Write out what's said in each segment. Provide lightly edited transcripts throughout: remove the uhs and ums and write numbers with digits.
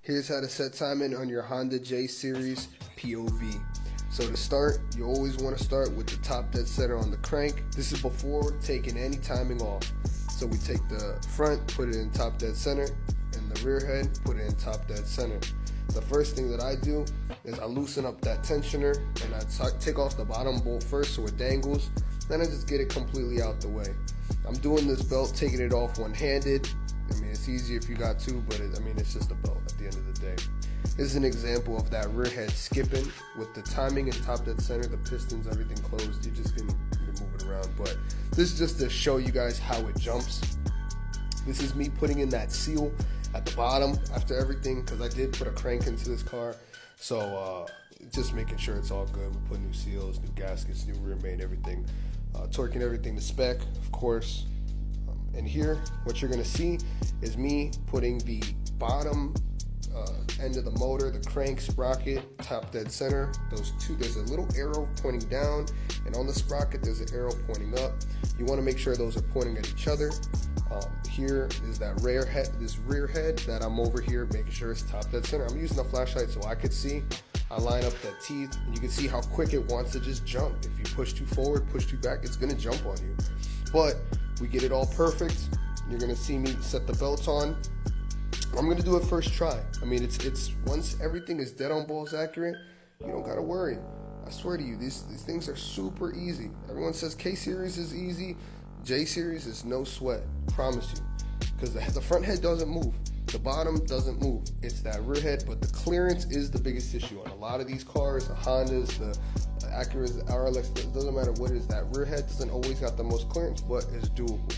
Here's how to set timing on your Honda J Series POV. So to start, you always want to start with the top dead center on the crank. This is before taking any timing off. So we take the front, put it in top dead center, and the rear head, put it in top dead center. The first thing that I do is I loosen up that tensioner and I take off the bottom bolt first so it dangles. Then I just get it completely out the way. I'm doing this belt, taking it off one-handed. I mean, it's easy if you got two, but it's just a belt at the end of the day. This is an example of that rear head skipping with the timing and top dead center, the pistons, everything closed. You just can move it around. But this is just to show you guys how it jumps. This is me putting in that seal at the bottom after everything, because I did put a crank into this car. So just making sure it's all good. We put new seals, new gaskets, new rear main, everything. Torquing everything to spec, of course. And here, what you're going to see is me putting the bottom end of the motor, the crank, sprocket, top dead center. Those two, there's a little arrow pointing down, and on the sprocket there's an arrow pointing up. You want to make sure those are pointing at each other. Here is that rear head, that I'm over here making sure it's top dead center. I'm using a flashlight so I could see. I line up that teeth, and you can see how quick it wants to just jump. If you push too forward, push too back, it's going to jump on you. But we get it all perfect. You're going to see me set the belts on. I'm going to do it first try. I mean, it's once everything is dead on balls accurate, you don't got to worry. I swear to you, these things are super easy. Everyone says K-Series is easy. J-Series is no sweat. Promise you. Because the front head doesn't move. The bottom doesn't move. It's that rear head, but the clearance is the biggest issue on a lot of these cars, the Hondas, the Acuras, the RLX. It doesn't matter what it is. That rear head doesn't always got the most clearance, but it's doable.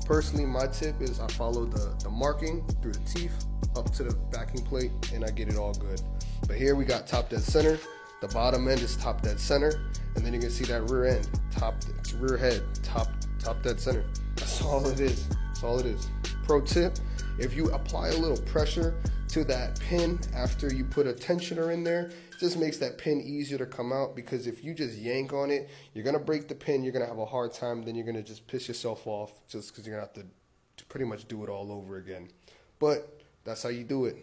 Personally, my tip is I follow the marking through the teeth up to the backing plate, and I get it all good. But here we got top dead center. The bottom end is top dead center, and then you can see that rear end, rear head, top dead center. That's all it is. That's all it is. Pro tip: if you apply a little pressure to that pin after you put a tensioner in there, it just makes that pin easier to come out, because if you just yank on it, you're going to break the pin, you're going to have a hard time, then you're going to just piss yourself off just because you're going to have to pretty much do it all over again. But that's how you do it.